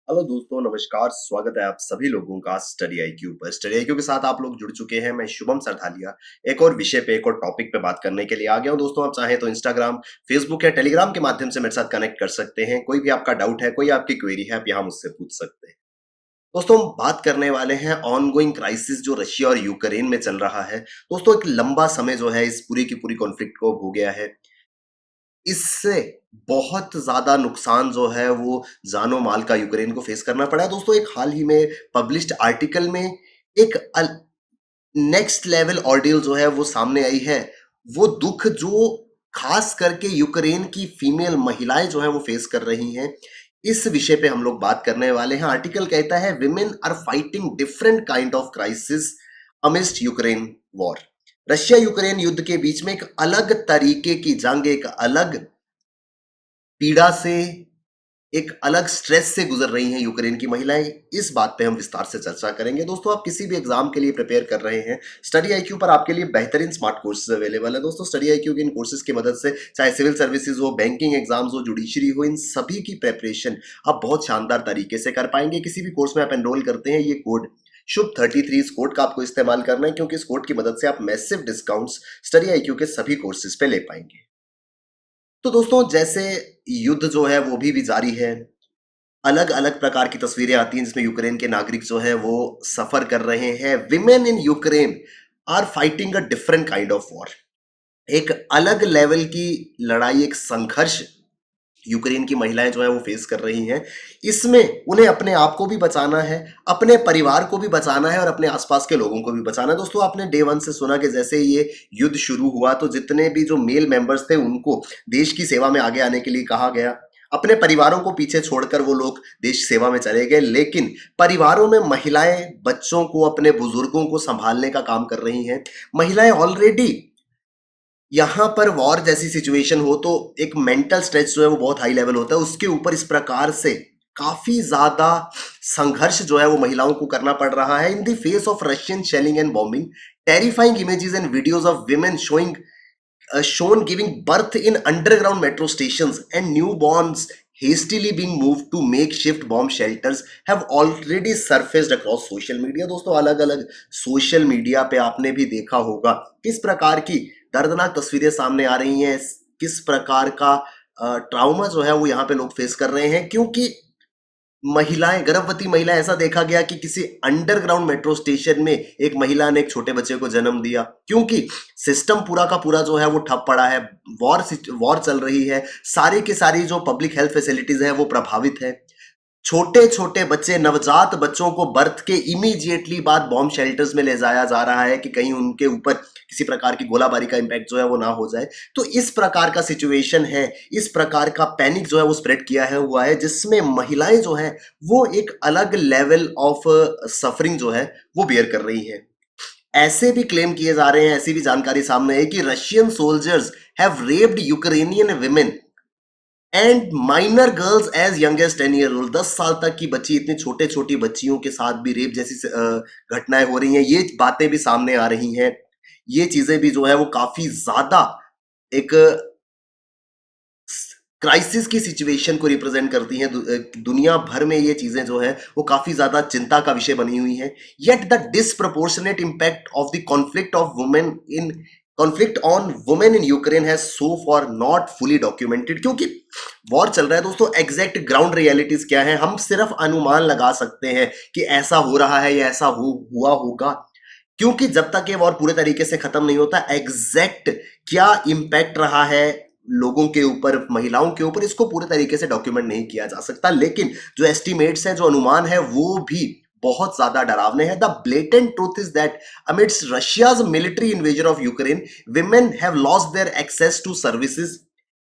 Hello दोस्तों, नमस्कार। स्वागत है आप सभी लोगों का स्टडी आईक्यू पर। स्टडी आईक्यू के साथ आप लोग जुड़ चुके हैं। मैं शुभम सरधालिया एक और विषय पे, एक और टॉपिक पे बात करने के लिए आ गया हूं। दोस्तों, आप चाहें तो इंस्टाग्राम, फेसबुक या टेलीग्राम के माध्यम से मेरे साथ कनेक्ट कर सकते हैं। कोई भी आपका डाउट है, कोई आपकी क्वेरी है, आप यहाँ मुझसे पूछ सकते हैं। दोस्तों, हम बात करने वाले हैं ऑनगोइंग क्राइसिस जो रशिया और यूक्रेन में चल रहा है। दोस्तों, एक लंबा समय जो है इस पूरी की पूरी कॉन्फ्लिक्ट को हो गया है। इससे बहुत ज़्यादा नुकसान जो है वो जानो माल का यूक्रेन को फेस करना पड़ा है। दोस्तों, एक हाल ही में पब्लिश्ड आर्टिकल में एक नेक्स्ट लेवल ऑर्डियल जो है वो सामने आई है। वो दुख जो खास करके यूक्रेन की फीमेल महिलाएं जो है वो फेस कर रही हैं, इस विषय पे हम लोग बात करने वाले हैं। आर्टिकल कहता है women are fighting different kind of crisis amidst Ukraine war. Russia Ukraine युद्ध के बीच में एक अलग तरीके की जंग, एक अलग पीड़ा से, एक अलग स्ट्रेस से गुजर रही हैं यूक्रेन की महिलाएं। इस बात पे हम विस्तार से चर्चा करेंगे। दोस्तों, आप किसी भी एग्जाम के लिए प्रिपेयर कर रहे हैं, स्टडी आईक्यू पर आपके लिए बेहतरीन स्मार्ट कोर्सेज अवेलेबल है। दोस्तों, स्टडी आईक्यू के इन कोर्सेज की मदद से चाहे सिविल सर्विसेज हो, बैंकिंग एग्जाम्स हो, जुडिशरी हो, इन सभी की प्रेपरेशन आप बहुत शानदार तरीके से कर पाएंगे। किसी भी कोर्स में आप एनरोल करते हैं, ये कोड शुभ 33 इस कोड का आपको इस्तेमाल करना है, क्योंकि इस कोड की मदद से आप मैसिव डिस्काउंट्स स्टडी आईक्यू के सभी कोर्सेज पे ले पाएंगे। तो दोस्तों, जैसे युद्ध जो है वो भी जारी है, अलग अलग प्रकार की तस्वीरें आती हैं जिसमें यूक्रेन के नागरिक जो है वो सफर कर रहे हैं। Women in Ukraine are fighting a different kind of war. एक अलग लेवल की लड़ाई, एक संघर्ष यूक्रेन की महिलाएं जो है वो फेस कर रही हैं। इसमें उन्हें अपने आप को भी बचाना है, अपने परिवार को भी बचाना है और अपने आसपास के लोगों को भी बचाना है। दोस्तों, आपने डे वन से सुना कि जैसे ये युद्ध शुरू हुआ तो जितने भी जो मेल मेंबर्स थे उनको देश की सेवा में आगे आने के लिए कहा गया। अपने परिवारों को पीछे छोड़कर वो लोग देश सेवा में चले गए, लेकिन परिवारों में महिलाएं बच्चों को, अपने बुजुर्गों को संभालने का काम कर रही हैं। महिलाएं ऑलरेडी यहाँ पर वॉर जैसी सिचुएशन हो तो एक मेंटल स्ट्रेस जो है वो बहुत हाई लेवल होता है। उसके ऊपर इस प्रकार से काफी ज्यादा संघर्ष जो है वो महिलाओं को करना पड़ रहा है in the face of Russian shelling and bombing. Terrifying images and videos of women showing shown giving birth in underground metro stations and newborns hastily being moved to makeshift bomb shelters have already surfaced across social media। दोस्तों, अलग अलग social media पे आपने भी देखा होगा किस प्रकार की दर्दनाक तस्वीरें सामने आ रही हैं, किस प्रकार का ट्राउमा जो है वो यहाँ पे लोग फेस कर रहे हैं। क्योंकि महिलाएं, गर्भवती महिला, ऐसा देखा गया कि किसी अंडरग्राउंड मेट्रो स्टेशन में एक महिला ने एक छोटे बच्चे को जन्म दिया, क्योंकि सिस्टम पूरा का पूरा जो है वो ठप पड़ा है। वॉर चल रही है, सारी की सारी जो पब्लिक हेल्थ फैसिलिटीज है वो प्रभावित है। छोटे छोटे बच्चे, नवजात बच्चों को बर्थ के इमीडिएटली बाद बॉम्ब शेल्टर्स में ले जाया जा रहा है कि कहीं उनके ऊपर किसी प्रकार की गोलाबारी का इम्पैक्ट जो है वो ना हो जाए। तो इस प्रकार का सिचुएशन है, इस प्रकार का पैनिक जो है वो स्प्रेड किया है हुआ है, जिसमें महिलाएं जो है वो एक अलग लेवल ऑफ सफरिंग जो है वो बियर कर रही है। ऐसे भी क्लेम किए जा रहे हैं, ऐसी भी जानकारी सामने है कि Russian soldiers have raped Ukrainian women and minor girls as young as 10 year old. 10 साल तक की बच्ची, इतनी छोटे छोटी बच्चियों के साथ भी रेप जैसी घटनाएं हो रही हैं। ये बातें भी सामने आ रही हैं। ये चीजें भी जो है वो काफी ज्यादा एक क्राइसिस की सिचुएशन को रिप्रेजेंट करती हैं। दुनिया भर में ये चीजें जो है वो काफी ज्यादा चिंता का विषय बनी हुई हैं। Yet the disproportionate impact of the conflict on women in Ukraine has so for not fully documented. क्योंकि वॉर चल रहा है दोस्तों, एग्जैक्ट ग्राउंड रियलिटीज क्या है हम सिर्फ अनुमान लगा सकते हैं कि ऐसा हो रहा है या ऐसा हुआ होगा, क्योंकि जब तक ये वॉर पूरे तरीके से खत्म नहीं होता, एग्जैक्ट क्या इम्पैक्ट रहा है लोगों के ऊपर, महिलाओं के ऊपर, इसको पूरे तरीके से डॉक्यूमेंट नहीं किया जा सकता। लेकिन जो एस्टिमेट्स हैं, जो अनुमान है, वो भी बहुत ज्यादा डरावने हैं। The blatant truth is that amidst Russia's military invasion of Ukraine, women have lost their access to services,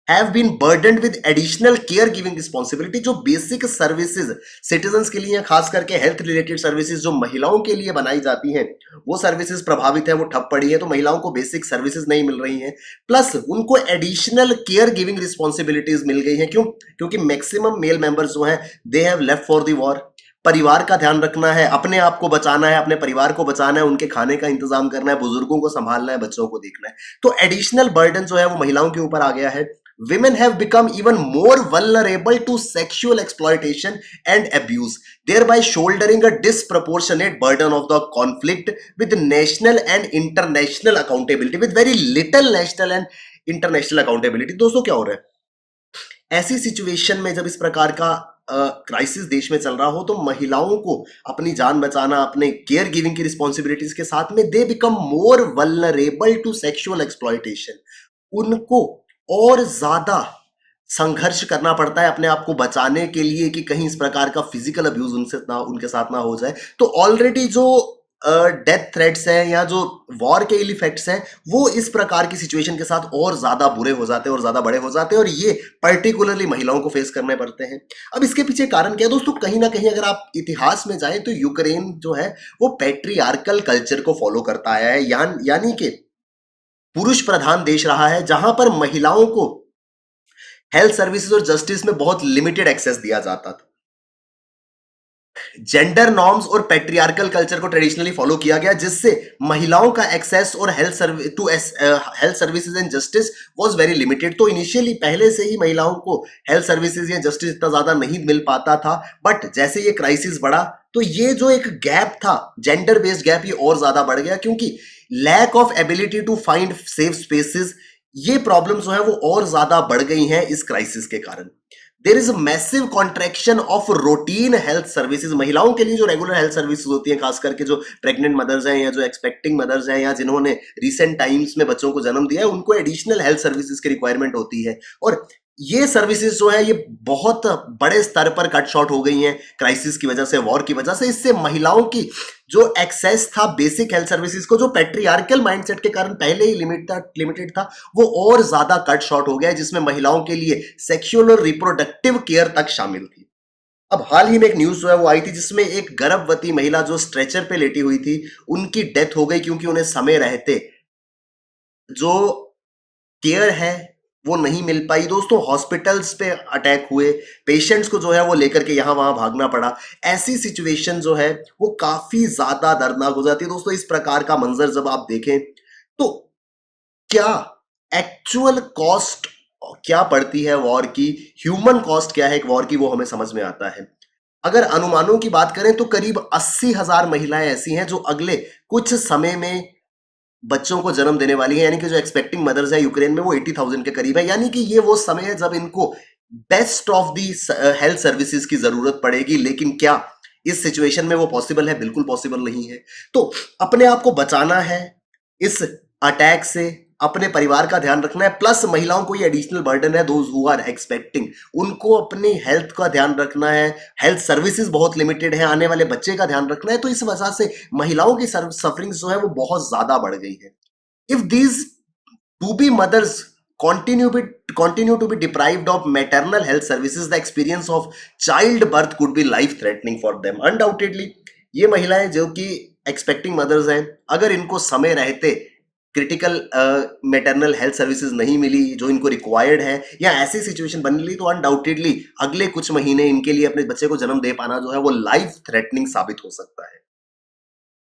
have been burdened with additional care giving responsibility। जो बेसिक सर्विसेज सिटीजन्स के लिए, खास करके हेल्थ रिलेटेड सर्विसेज जो महिलाओं के लिए बनाई जाती हैं, वो सर्विसेज प्रभावित है, वो ठप पड़ी है। तो महिलाओं को बेसिक सर्विसेज नहीं मिल रही हैं, प्लस उनको एडिशनल केयर गिविंग रिस्पॉन्सिबिलिटीज मिल गई हैं। क्यों? क्योंकि मैक्सिमम मेल मेंबर्स जो हैं they have left for the war. परिवार का ध्यान रखना है, अपने आप को बचाना है, अपने परिवार को बचाना है, उनके खाने का इंतजाम करना है, बुजुर्गों को संभालना है, बच्चों को देखना है। तो एडिशनल बर्डन जो है वो महिलाओं के ऊपर आ गया है। women have become even more vulnerable to sexual exploitation and abuse, thereby shouldering a disproportionate burden of the conflict with national and international accountability, with very little national and international accountability. दोस्तों क्या हो रहा है ऐसी situation में, जब इस प्रकार का क्राइसिस देश में चल रहा हो, तो महिलाओं को अपनी जान बचाना, अपने केयर गिविंग की रिस्पॉन्सिबिलिटीज के साथ में they become more vulnerable to sexual exploitation. उनको और ज्यादा संघर्ष करना पड़ता है अपने आप को बचाने के लिए कि कहीं इस प्रकार का फिजिकल अब्यूज उनके साथ ना हो जाए। तो ऑलरेडी जो डेथ थ्रेट्स हैं या जो वॉर के इल इफेक्ट्स हैं, वो इस प्रकार की सिचुएशन के साथ और ज्यादा बुरे हो जाते हैं और ज्यादा बड़े हो जाते हैं, और ये पर्टिकुलरली महिलाओं को फेस करने पड़ते हैं। अब इसके पीछे कारण क्या है दोस्तों? कहीं ना कहीं अगर आप इतिहास में जाएं तो यूक्रेन जो है वो पैट्रियार्कल कल्चर को फॉलो करता आया है, यानी कि पुरुष प्रधान देश रहा है, जहां पर महिलाओं को हेल्थ सर्विसेज और जस्टिस में बहुत लिमिटेड एक्सेस दिया जाता था। जेंडर नॉर्म्स और पैट्रियार्कल कल्चर को ट्रेडिशनली फॉलो किया गया, जिससे महिलाओं का एक्सेस और health services and justice was very limited. तो इनिशियली पहले से ही महिलाओं को हेल्थ सर्विसेज या जस्टिस इतना ज्यादा नहीं मिल पाता था, बट जैसे ये क्राइसिस बढ़ा तो ये जो एक गैप था, जेंडर बेस्ड गैप, ये और ज्यादा बढ़ गया, क्योंकि lack of ability to find safe spaces, ये प्रॉब्लम जो है वो और ज्यादा बढ़ गई हैं इस क्राइसिस के कारण। There is massive contraction of routine health services. महिलाओं के लिए जो रेगुलर हेल्थ सर्विसेज होती है, खास करके जो प्रेग्नेंट मदर्स हैं या जो एक्सपेक्टिंग मदर्स हैं या जिन्होंने रिसेंट टाइम्स में बच्चों को जन्म दिया है, उनको एडिशनल हेल्थ सर्विसेज की रिक्वायरमेंट होती है। और ये सर्विसेज जो है ये बहुत बड़े स्तर पर कट शॉर्ट हो गई हैं क्राइसिस की वजह से, वॉर की वजह से। इससे महिलाओं की जो एक्सेस था बेसिक हेल्थ सर्विसेज को, जो पैट्रियार्कल माइंडसेट के कारण पहले ही लिमिटेड था, वो और ज्यादा कट शॉर्ट हो गया है, जिसमें महिलाओं के लिए सेक्सुअल और रिप्रोडक्टिव केयर तक शामिल थी। अब हाल ही में एक न्यूज जो है वो आई थी, जिसमें एक गर्भवती महिला जो स्ट्रेचर पे लेटी हुई थी, उनकी डेथ हो गई, क्योंकि उन्हें समय रहते जो केयर है वो नहीं मिल पाई। दोस्तों हॉस्पिटल्स पे अटैक हुए, पेशेंट्स को जो है वो लेकर के यहां वहां भागना पड़ा। ऐसी सिचुएशन जो है वो काफी ज्यादा दर्दनाक हो जाती है। दोस्तों इस प्रकार का मंजर जब आप देखें तो क्या एक्चुअल कॉस्ट क्या पड़ती है वॉर की, ह्यूमन कॉस्ट क्या है एक वॉर की, वो हमें समझ में आता है। अगर अनुमानों की बात करें तो करीब 80,000 महिलाएं ऐसी हैं जो अगले कुछ समय में बच्चों को जन्म देने वाली है, यानी कि जो एक्सपेक्टिंग मदर्स है यूक्रेन में वो 80,000 के करीब है। यानी कि ये वो समय है जब इनको best of the health services की जरूरत पड़ेगी। लेकिन क्या इस सिचुएशन में वो पॉसिबल है? बिल्कुल पॉसिबल नहीं है। तो अपने आप को बचाना है इस अटैक से, अपने परिवार का ध्यान रखना है, प्लस महिलाओं को ये एडिशनल बर्डन है, दोज हु आर एक्सपेक्टिंग, उनको अपनी हेल्थ का ध्यान रखना है। हेल्थ सर्विसेज बहुत लिमिटेड है, आने वाले बच्चे का ध्यान रखना है। तो इस वजह से महिलाओं की सफरिंग जो है वो बहुत ज्यादा बढ़ गई है। If these to be mothers continue to be deprived of maternal health services, the experience of childbirth could be life threatening for them. Undoubtedly ये महिलाएं जो कि एक्सपेक्टिंग मदर्स हैं, अगर इनको समय रहते क्रिटिकल मैटरनल हेल्थ सर्विसेज नहीं मिली जो इनको रिक्वायर्ड है, या ऐसी सिचुएशन बन ली, तो अनडाउटेडली अगले कुछ महीने इनके लिए अपने बच्चे को जन्म दे पाना जो है वो लाइफ थ्रेटनिंग साबित हो सकता है।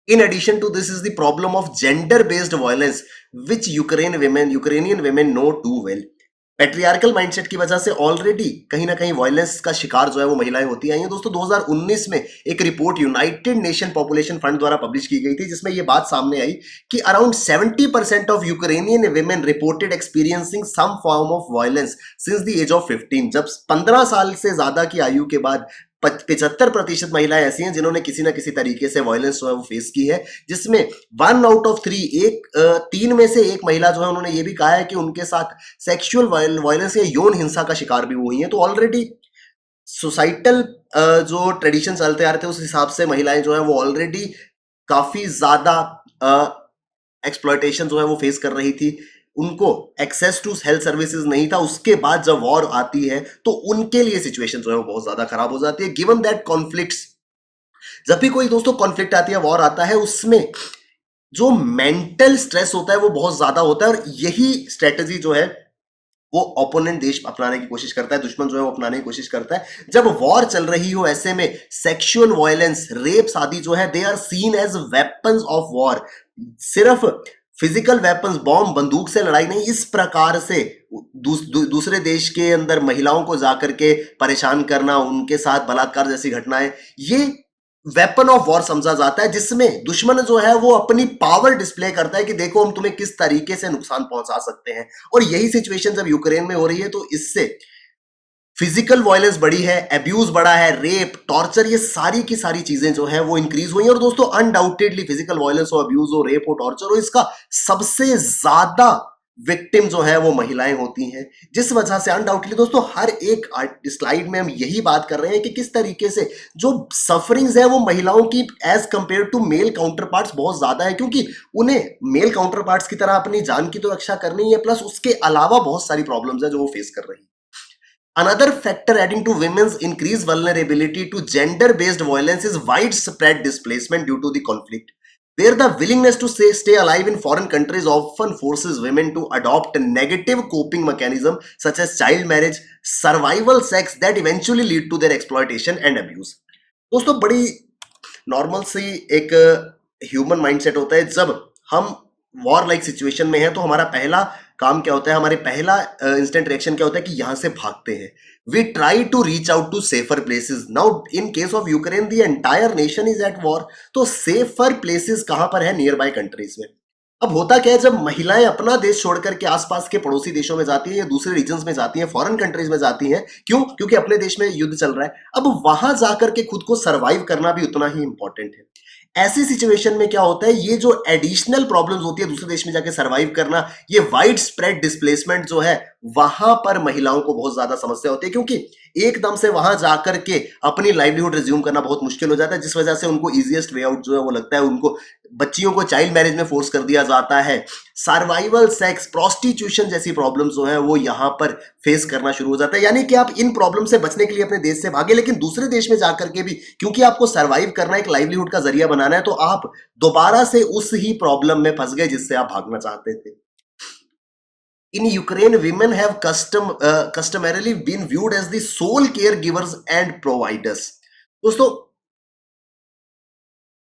In addition to this is the problem of gender-based violence, which Ukrainian women know too well. Patriarchal mindset की वजह से ऑलरेडी कहीं ना कहीं वायलेंस का शिकार जो है वो महिलाएं होती आई हैं। दोस्तों 2019 में एक report United Nation population fund द्वारा पब्लिश की गई थी, जिसमें ये बात सामने आई कि around 70% of Ukrainian women reported experiencing some form of violence since the age of 15। जब 15 साल से ज्यादा की आयु के बाद 75% महिलाएं ऐसी हैं जिन्होंने किसी ना किसी तरीके से वायलेंस जो है वो फेस की है, जिसमें 1 आउट ऑफ 3 तीन में से एक महिला जो है उन्होंने ये भी कहा है कि उनके साथ सेक्सुअल वायलेंस या यौन हिंसा का शिकार भी हुई हैं। तो ऑलरेडी सोसाइटल जो ट्रेडिशन चलते आ रहे थे उस हिसाब से महिलाएं जो है वो ऑलरेडी काफी ज्यादा एक्सप्लॉयटेशन जो है वो फेस कर रही थी। उनको एक्सेस टू हेल्थ सर्विसेज नहीं था। उसके बाद जब वॉर आती है तो उनके लिए सिचुएशन जो है वो बहुत ज्यादा खराब हो जाती है। गिवन दैट कॉन्फ्लिक्ट्स, जब भी कोई दोस्तों कॉन्फ्लिक्ट आती है, वॉर आता है, उसमें जो मेंटल स्ट्रेस होता है वो बहुत ज्यादा होता है, और यही स्ट्रेटेजी जो है वो ओपोनेंट देश अपनाने की कोशिश करता है, दुश्मन जो है वो अपनाने की कोशिश करता है। जब वॉर चल रही हो ऐसे में सेक्सुअल वायलेंस, रेप्स आदि जो है they are seen as weapons of war. सिर्फ फिजिकल वेपन्स, बॉम्ब, बंदूक से लड़ाई नहीं, इस प्रकार से दूसरे देश के अंदर महिलाओं को जाकर के परेशान करना, उनके साथ बलात्कार जैसी घटनाएं, ये वेपन ऑफ वॉर समझा जाता है, जिसमें दुश्मन जो है वो अपनी पावर डिस्प्ले करता है कि देखो हम तुम्हें किस तरीके से नुकसान पहुंचा सकते हैं। और यही सिचुएशन जब यूक्रेन में हो रही है तो इससे फिजिकल वायलेंस बढ़ी है, अब्यूज बढ़ा है, रेप, टॉर्चर, ये सारी की सारी चीजें जो है वो इंक्रीज हुई हैं। और दोस्तों अनडाउटेडली फिजिकल वायलेंस हो, अब्यूज हो, रेप हो, टॉर्चर हो, इसका सबसे ज्यादा विक्टिम जो है वो महिलाएं होती हैं। जिस वजह से अनडाउटली दोस्तों हर एक स्लाइड में हम यही बात कर रहे हैं कि किस तरीके से जो सफरिंग्स है वो महिलाओं की age compare to male counterparts बहुत ज्यादा है, क्योंकि उन्हें मेल काउंटर पार्ट्स की तरह अपनी जान की तो रक्षा करनी है, प्लस उसके अलावा बहुत सारी प्रॉब्लम्स है जो वो फेस कर रही है। Another factor adding to women's increased vulnerability to gender-based violence is widespread displacement due to the conflict, where the willingness to stay alive in foreign countries often forces women to adopt negative coping mechanisms such as child marriage, survival sex that eventually lead to their exploitation and abuse. दोस्तों बड़ी normal सी एक human mindset होता है, जब हम war like situation में है तो हमारा पहला काम क्या होता है, हमारे पहला इंस्टेंट रिएक्शन क्या होता है कि यहां से भागते हैं। We try to reach out to safer places. Now in case of Ukraine the entire nation is at war, तो सेफर प्लेसेस कहां पर है? नियर बाय कंट्रीज में। अब होता क्या है, जब महिलाएं अपना देश छोड़कर के आसपास के पड़ोसी देशों में जाती हैं या दूसरे रीजन्स में जाती हैं, फॉरेन कंट्रीज में जाती हैं, क्यों? क्योंकि अपने देश में युद्ध चल रहा है। अब वहां जाकर के खुद को सर्वाइव करना भी उतना ही इंपॉर्टेंट है। ऐसी सिचुएशन में क्या होता है, ये जो एडिशनल प्रॉब्लम्स होती है दूसरे देश में जाके सरवाइव करना, ये वाइड स्प्रेड डिस्प्लेसमेंट जो है, वहां पर महिलाओं को बहुत ज्यादा समस्या होती है, क्योंकि एकदम से वहां जाकर के अपनी लाइवलीहुड रिज्यूम करना बहुत मुश्किल हो जाता है, जिस वजह से उनको इजीएस्ट वे आउट जो है वो लगता है, उनको बच्चियों को चाइल्ड मैरिज में फोर्स कर दिया जाता है। सर्वाइवल सेक्स, प्रोस्टिट्यूशन जैसी प्रॉब्लम्स जो है वो यहां पर फेस करना शुरू हो जाता है। यानी कि आप इन प्रॉब्लम से बचने के लिए अपने देश से भागे, लेकिन दूसरे देश में जाकर के भी क्योंकि आपको सर्वाइव करना, एक लाइवलीहुड का जरिया बनाना है, तो आप दोबारा से उस ही प्रॉब्लम में फंस गए जिससे आप भागना चाहते थे। In Ukraine, women have customarily been viewed as the sole caregivers and providers. दोस्तों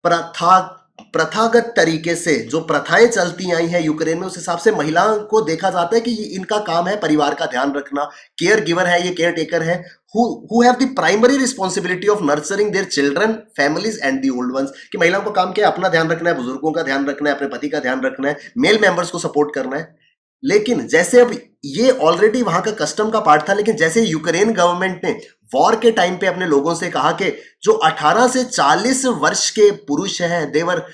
प्रथागत तरीके से जो प्रथाएं चलती आई हैं यूक्रेन में, उस हिसाब से महिलाओं को देखा जाता है कि इनका काम है परिवार का ध्यान रखना, केयर गिवर है, ये केयर टेकर है, who have the primary responsibility of nurturing their children, families and the old ones। कि महिलाओं को काम क्या है? अपना ध्यान रखना है, बुजुर्गों का ध्यान रखना है, अपने पति का ध्यान रखना है, मेल मेंबर्स को सपोर्ट करना है। लेकिन जैसे अब ये ऑलरेडी वहां का कस्टम का पार्ट था, लेकिन जैसे यूक्रेन गवर्नमेंट ने वॉर के टाइम पे अपने लोगों से कहा कि जो 18 से 40 वर्ष के पुरुष हैं, they were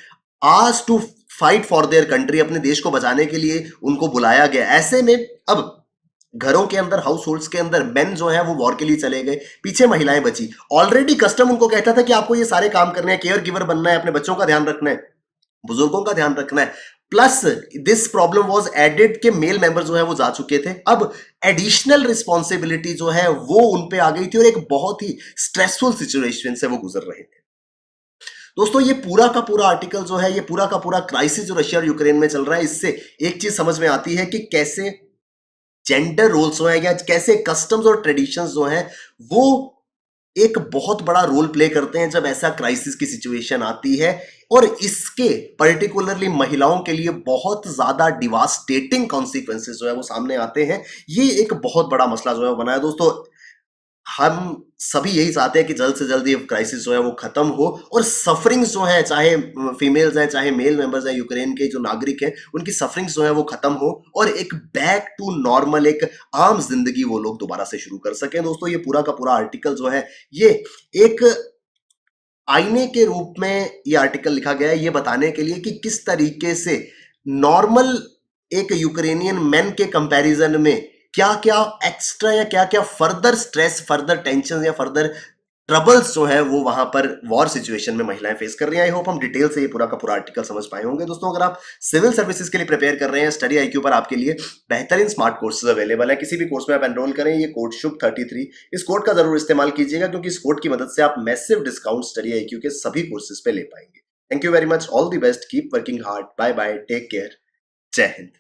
asked to fight for their country, अपने देश को बचाने के लिए उनको बुलाया गया। ऐसे में अब घरों के अंदर, हाउस होल्ड्स के अंदर मेन जो है वो वॉर के लिए चले गए, पीछे महिलाएं बची। ऑलरेडी कस्टम उनको कहता था कि आपको ये सारे काम करने हैं, केयर गिवर बनना है, अपने बच्चों का ध्यान रखना है, बुजुर्गों का ध्यान रखना है। Plus this problem was added के मेल मेंबर जो है वो जा चुके थे। अब एडिशनल रिस्पॉन्सिबिलिटी जो है वो उन पे आ गई थी और एक बहुत ही स्ट्रेसफुल सिचुएशन से वो गुजर रहे थे। दोस्तों ये पूरा का पूरा आर्टिकल जो है, ये पूरा का पूरा क्राइसिस जो रशिया और यूक्रेन में चल रहा है, इससे एक चीज समझ में आती है कि कैसे जेंडर रोल्स जो है या कैसे कस्टम्स और ट्रेडिशंस जो है वो एक बहुत बड़ा रोल प्ले करते हैं जब ऐसा क्राइसिस की सिचुएशन आती है। और इसके पर्टिकुलरली महिलाओं के लिए बहुत ज्यादा डिवास्टेटिंग कॉन्सिक्वेंसेस जो है वो सामने आते हैं। ये एक बहुत बड़ा मसला जो है वो बना है। दोस्तों हम सभी यही चाहते हैं कि जल्द से जल्द ये क्राइसिस जो है वो खत्म हो और सफरिंग्स जो है, चाहे फीमेल्स हैं चाहे मेल मेंबर्स हैं, यूक्रेन के जो नागरिक हैं, उनकी सफरिंग्स जो है वो खत्म हो और एक बैक टू नॉर्मल, एक आम जिंदगी वो लोग दोबारा से शुरू कर सकें। दोस्तों ये पूरा का पूरा आर्टिकल जो है ये एक आईने के रूप में ये आर्टिकल लिखा गया है, ये बताने के लिए कि किस तरीके से नॉर्मल एक यूक्रेनियन मैन के कंपैरिजन में क्या क्या एक्स्ट्रा या क्या क्या फर्दर स्ट्रेस, फर्दर टेंशन या फर्दर ट्रबल्स जो है वो वहां पर वॉर सिचुएशन में महिलाएं फेस कर रही हैं। आई होप हम डिटेल से ये पूरा का पूरा आर्टिकल समझ पाए होंगे। दोस्तों अगर आप सिविल सर्विसेज के लिए प्रिपेयर कर रहे हैं, स्टडी आईक्यू पर आपके लिए बेहतरीन स्मार्ट कोर्सेज अवेलेबल है। किसी भी कोर्स में आप एनरोल करें, ये कोड शुभ 33, इस कोड का जरूर इस्तेमाल कीजिएगा क्योंकि इस कोड की मदद से आप मैसिव डिस्काउंट स्टडी आईक्यू के सभी कोर्सेज पे ले पाएंगे। Thank you very much, all the best, keep working hard, bye bye, take care, जय हिंद।